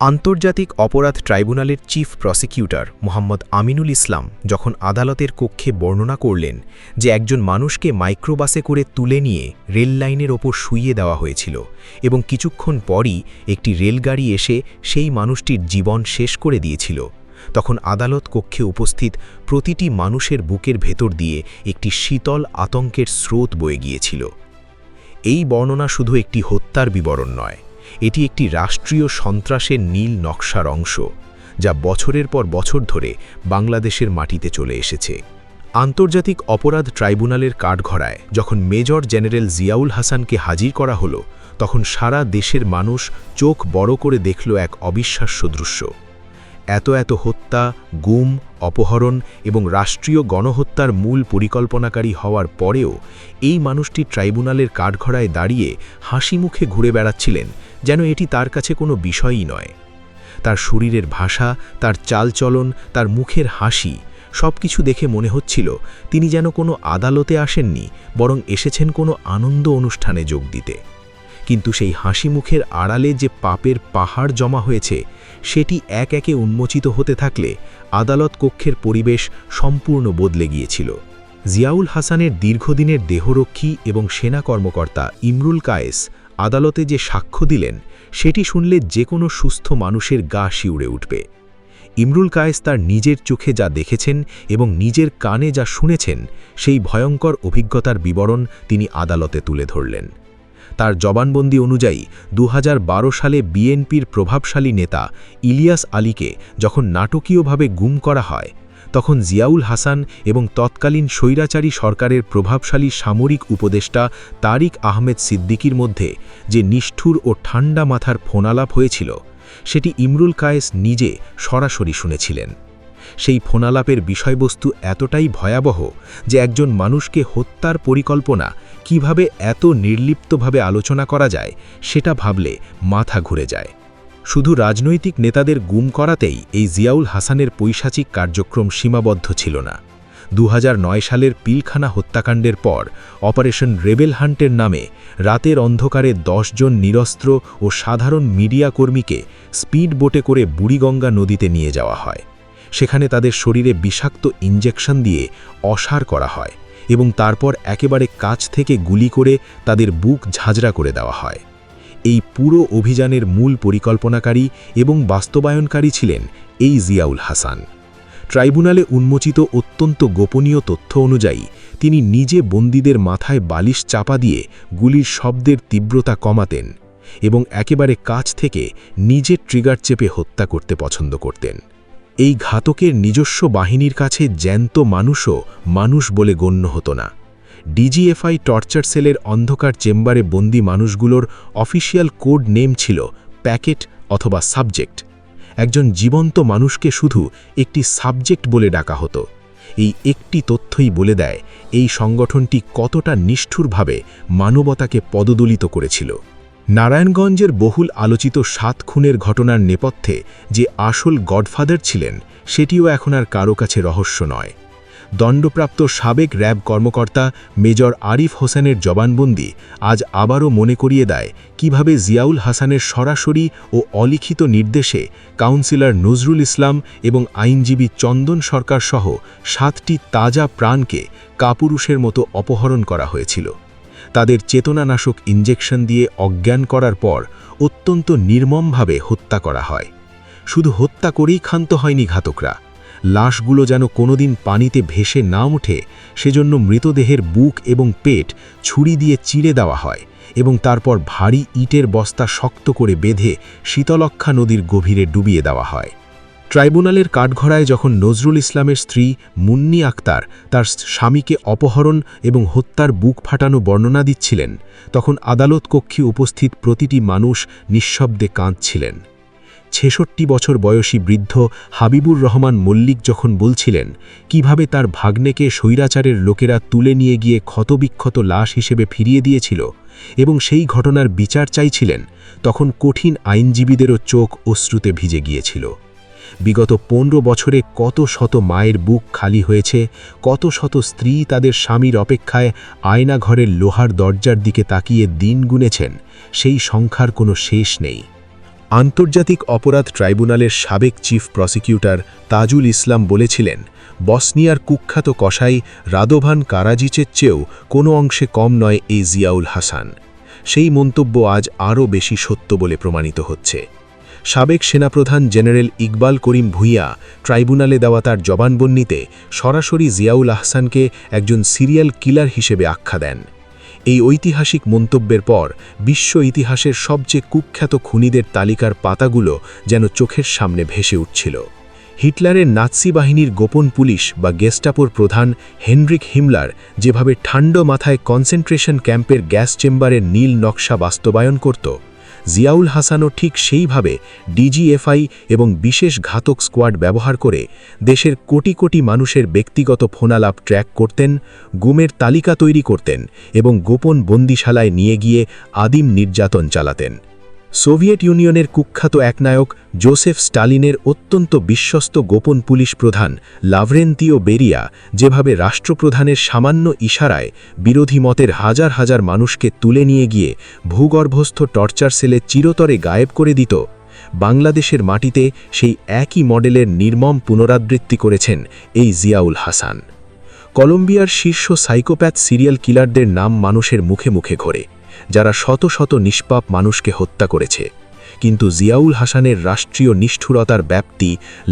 আন্তর্জাতিক অপরাধ ট্রাইব্যুনালের চিফ প্রসিকিউটর মোহাম্মদ আমিনুল ইসলাম যখন আদালতের কক্ষে বর্ণনা করলেন যে একজন মানুষকে মাইক্রোবাসে করে তুলে নিয়ে রেল লাইনের ওপর শুইয়ে দেওয়া হয়েছিল এবং কিছুক্ষণ পরই একটি রেলগাড়ি এসে সেই মানুষটির জীবন শেষ করে দিয়েছিল, তখন আদালত কক্ষে উপস্থিত প্রতিটি মানুষের বুকের ভেতর দিয়ে একটি শীতল আতঙ্কের স্রোত বয়ে গিয়েছিল। এই বর্ণনা শুধু একটি হত্যার বিবরণ নয়, এটি একটি রাষ্ট্রীয় সন্ত্রাসের নীল নকশার অংশ, যা বছরের পর বছর ধরে বাংলাদেশের মাটিতে চলে এসেছে। আন্তর্জাতিক অপরাধ ট্রাইব্যুনালের কাঠগড়ায় যখন মেজর জেনারেল জিয়াউল হাসানকে হাজির করা হলো, তখন সারা দেশের মানুষ চোখ বড় করে দেখল এক অবিশ্বাস্য দৃশ্য। এত হত্যা, গুম, অপহরণ এবং রাষ্ট্রীয় গণহত্যার মূল পরিকল্পনাকারী হওয়ার পরেও এই মানুষটি ট্রাইব্যুনালের কাঠগড়ায় দাঁড়িয়ে হাসি মুখে ঘুরে বেড়াচ্ছিলেন, যেন এটি তার কাছে কোনো বিষয়ই নয়। তার শরীরের ভাষা, তার চালচলন, তার মুখের হাসি সবকিছু দেখে মনে হচ্ছিল তিনি যেন কোনো আদালতে আসেননি, বরং এসেছেন কোনো আনন্দ অনুষ্ঠানে যোগ দিতে। কিন্তু সেই হাসি মুখের আড়ালে যে পাপের পাহাড় জমা হয়েছে, সেটি এক একে উন্মোচিত হতে থাকলে আদালত কক্ষের পরিবেশ সম্পূর্ণ বদলে গিয়েছিল। জিয়াউল হাসানের দীর্ঘদিনের দেহরক্ষী এবং সেনা কর্মকর্তা ইমরুল কায়েস আদালতে যে সাক্ষ্য দিলেন, সেটি শুনলে যে কোনো সুস্থ মানুষের গা শিউরে উঠবে। ইমরুল কায়েস তার নিজের চোখে যা দেখেছেন এবং নিজের কানে যা শুনেছেন, সেই ভয়ঙ্কর অভিজ্ঞতার বিবরণ তিনি আদালতে তুলে ধরলেন। তার জবানবন্দি অনুযায়ী 2012 সালে বিএনপির প্রভাবশালী নেতা ইলিয়াস আলীকে যখন নাটকীয়ভাবে গুম করা হয়, তখন জিয়াউল হাসান এবং তৎকালীন স্বৈরাচারী সরকারের প্রভাবশালী সামরিক উপদেষ্টা তারিক আহমেদ সিদ্দিকীর মধ্যে যে নিষ্ঠুর ও ঠান্ডা মাথার ফোনালাপ হয়েছিল, সেটি ইমরুল কায়েস নিজে সরাসরি শুনেছিলেন। সেই ফোনালাপের বিষয়বস্তু এতটাই ভয়াবহ যে একজন মানুষকে হত্যার পরিকল্পনা কিভাবে এত নির্লিপ্তভাবে আলোচনা করা যায়, সেটা ভাবলে মাথা ঘুরে যায়। শুধু রাজনৈতিক নেতাদের গুম করাতেই এই জিয়াউল হাসানের পৈশাচিক কার্যক্রম সীমাবদ্ধ ছিল না। 2009 সালের পিলখানা হত্যাকাণ্ডের পর অপারেশন রেবেল হান্টের নামে রাতের অন্ধকারে 10 জন নিরস্ত্র ও সাধারণ মিডিয়া কর্মীকে স্পিড বোটে করে বুড়িগঙ্গা নদীতে নিয়ে যাওয়া হয়। সেখানে তাদের শরীরে বিষাক্ত ইঞ্জেকশন দিয়ে অসাড় করা হয় এবং তারপর একেবারে কাছ থেকে গুলি করে তাদের বুক ঝাঁঝরা করে দেওয়া হয়। এই পুরো অভিযানের মূল পরিকল্পনাকারী এবং বাস্তবায়নকারী ছিলেন এই জিয়াউল হাসান। ট্রাইব্যুনালে উন্মোচিত অত্যন্ত গোপনীয় তথ্য অনুযায়ী তিনি নিজে বন্দীদের মাথায় বালিশ চাপা দিয়ে গুলির শব্দের তীব্রতা কমাতেন এবং একেবারে কাছ থেকে নিজে ট্রিগার চেপে হত্যা করতে পছন্দ করতেন। এই ঘাতকের নিজস্ব বাহিনীর কাছে জ্যান্ত মানুষও মানুষ বলে গণ্য হতো না। ডিজিএফআই টর্চার সেলের অন্ধকার চেম্বারে বন্দী মানুষগুলোর অফিসিয়াল কোড নেম ছিল প্যাকেট অথবা সাবজেক্ট। একজন জীবন্ত মানুষকে শুধু একটি সাবজেক্ট বলে ডাকা হতো। এই একটি তথ্যই বলে দেয় এই সংগঠনটি কতটা নিষ্ঠুরভাবে মানবতাকে পদদলিত করেছিল। নারায়ণগঞ্জের বহুল আলোচিত 7 খুনের ঘটনার নেপথ্যে যে আসল গডফাদার ছিলেন, সেটিও এখন আর কারো কাছে রহস্য নয়। দণ্ডপ্রাপ্ত সাবেক র্যাব কর্মকর্তা মেজর আরিফ হোসেনের জবানবন্দি আজ আবারও মনে করিয়ে দেয় কিভাবে জিয়াউল হাসানের সরাসরি ও অলিখিত নির্দেশে কাউন্সিলর নজরুল ইসলাম এবং আইনজীবী চন্দন সরকার সহ 7টি তাজা প্রাণকে কাপুরুষের মতো অপহরণ করা হয়েছিল। তাদের চেতনানাশক ইঞ্জেকশন দিয়ে অজ্ঞান করার পর অত্যন্ত নির্মমভাবে হত্যা করা হয়। শুধু হত্যা করেই ক্ষান্ত হয়নি ঘাতকরা, লাশগুলো যেন কোনোদিন পানিতে ভেসে না ওঠে সেজন্য মৃতদেহের বুক এবং পেট ছুরি দিয়ে চিড়ে দেওয়া হয় এবং তারপর ভারী ইটের বস্তা শক্ত করে বেঁধে শীতলক্ষা নদীর গভীরে ডুবিয়ে দেওয়া হয়। ট্রাইব্যুনালের কাঠগড়ায় যখন নজরুল ইসলামের স্ত্রী মুন্নি আক্তার তার স্বামীকে অপহরণ এবং হত্যার বুক ফাটানো বর্ণনা দিচ্ছিলেন, তখন আদালত কক্ষে উপস্থিত প্রতিটি মানুষ নিঃশব্দে কাঁদছিলেন। 66 বছর বয়সী বৃদ্ধ হাবিবুর রহমান মল্লিক যখন বলছিলেন কিভাবে তার ভাগ্নেকে স্বৈরাচারের লোকেরা তুলে নিয়ে গিয়ে ক্ষতবিক্ষত লাশ হিসেবে ফিরিয়ে দিয়েছিল এবং সেই ঘটনার বিচার চাইছিলেন, তখন কঠিন আইনজীবীদেরও চোখ অশ্রুতে ভিজে গিয়েছিল। বিগত 15 বছরে কত শত মায়ের বুক খালি হয়েছে, কত শত স্ত্রী তাদের স্বামীর অপেক্ষায় আয়নাঘরের লোহার দরজার দিকে তাকিয়ে দিন গুনেছেন, সেই সংখ্যার কোনো শেষ নেই। আন্তর্জাতিক অপরাধ ট্রাইব্যুনালের সাবেক চিফ প্রসিকিউটর তাজুল ইসলাম বলেছিলেন, বসনিয়ার কুখ্যাত কসাই রাদোভান কারাজিচের চেয়েও কোনো অংশে কম নয় এই জিয়াউল হাসান। সেই মন্তব্য আজ আরও বেশি সত্য বলে প্রমাণিত হচ্ছে। সাবেক সেনাপ্রধান জেনারেল ইকবাল করিম ভূঁইয়া ট্রাইব্যুনালে দেওয়া তার জবানবন্দিতে সরাসরি জিয়াউল আহসানকে একজন সিরিয়াল কিলার হিসেবে আখ্যা দেন। এই ঐতিহাসিক মন্তব্যের পর বিশ্ব ইতিহাসের সবচেয়ে কুখ্যাত খুনিদের তালিকার পাতাগুলো যেন চোখের সামনে ভেসে উঠছিল। হিটলারের নাৎসি বাহিনীর গোপন পুলিশ বা গেস্টাপোর প্রধান হেনরিক হিমলার যেভাবে ঠান্ডা মাথায় কনসেন্ট্রেশন ক্যাম্পের গ্যাস চেম্বারের নীল নকশা বাস্তবায়ন করত, জিয়াউল হাসানও ঠিক সেইভাবে ডিজিএফআই এবং বিশেষ ঘাতক স্কোয়াড ব্যবহার করে দেশের কোটি কোটি মানুষের ব্যক্তিগত ফোনালাপ ট্র্যাক করতেন, গুমের তালিকা তৈরি করতেন এবং গোপন বন্দিশালায় নিয়ে গিয়ে আদিম নির্যাতন চালাতেন। সোভিয়েত ইউনিয়নের কুখ্যাত একনায়ক জোসেফ স্টালিনের অত্যন্ত বিশ্বস্ত গোপন পুলিশ প্রধান লাভরেন্তিও বেরিয়া যেভাবে রাষ্ট্রপ্রধানের সামান্য ইশারায় বিরোধী মতের হাজার হাজার মানুষকে তুলে নিয়ে গিয়ে ভূগর্ভস্থ টর্চার সেলে চিরতরে গায়েব করে দিত, বাংলাদেশের মাটিতে সেই একই মডেলের নির্মম পুনরাবৃত্তি করেছেন এই জিয়াউল হাসান। কলম্বিয়ার শীর্ষ সাইকোপ্যাথ সিরিয়াল কিলারদের নাম মানুষের মুখে মুখে ঘোরে, যারা শত শত নিষ্পাপ মানুষকে হত্যা করেছে, কিন্তু জিয়াউল হাসানের রাষ্ট্রীয় নিষ্ঠুরতার ব্যাপ্তি,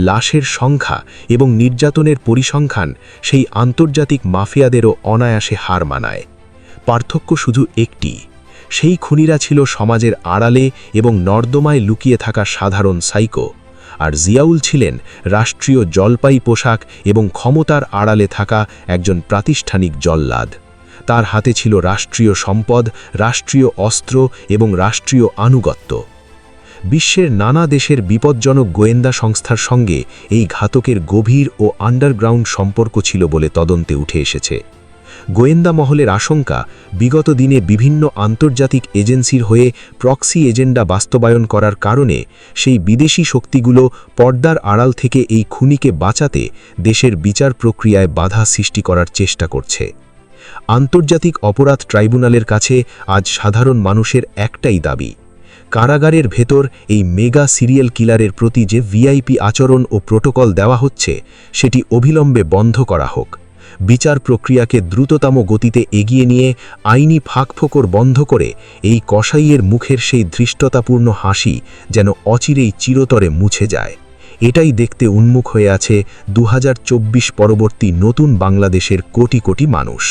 লাশের সংখ্যা এবং নির্যাতনের পরিসংখ্যান সেই আন্তর্জাতিক মাফিয়াদেরও অনায়াসে হার মানায়। পার্থক্য শুধু একটি, সেই খুনিরা ছিল সমাজের আড়ালে এবং নর্দমায় লুকিয়ে থাকা সাধারণ সাইকো, আর জিয়াউল ছিলেন রাষ্ট্রীয় জলপাই পোশাক এবং ক্ষমতার আড়ালে থাকা একজন প্রাতিষ্ঠানিক জল্লাদ। তার হাতে ছিল রাষ্ট্রীয় সম্পদ, রাষ্ট্রীয় অস্ত্র এবং রাষ্ট্রীয় আনুগত্য। বিশ্বের নানা দেশের বিপজ্জনক গোয়েন্দা সংস্থার সঙ্গে এই ঘাতকের গভীর ও আন্ডারগ্রাউন্ড সম্পর্ক ছিল বলে তদন্তে উঠে এসেছে। গোয়েন্দা মহলের আশঙ্কা, বিগত দিনে বিভিন্ন আন্তর্জাতিক এজেন্সির হয়ে প্রক্সি এজেন্ডা বাস্তবায়ন করার কারণে সেই বিদেশি শক্তিগুলো পর্দার আড়াল থেকে এই খুনিকে বাঁচাতে দেশের বিচার প্রক্রিয়ায় বাধা সৃষ্টি করার চেষ্টা করছে। আন্তর্জাতিক অপরাধ ট্রাইব্যুনালের কাছে আজ সাধারণ মানুষের একটাই দাবি, কারাগারের ভেতর এই মেগা সিরিয়াল কিলারের প্রতি যে ভিআইপি আচরণ ও প্রোটোকল দেওয়া হচ্ছে সেটি অবিলম্বে বন্ধ করা হোক। বিচার প্রক্রিয়াকে দ্রুততম গতিতে এগিয়ে নিয়ে আইনি ফাঁকফোকর বন্ধ করে এই কসাইয়ের মুখের সেই ধৃষ্টতাপূর্ণ হাসি যেন অচিরেই চিরতরে মুছে যায়। এটাই দেখতে উন্মুখ হয়ে আছে 2024 পরবর্তী নতুন বাংলাদেশের কোটি কোটি মানুষ।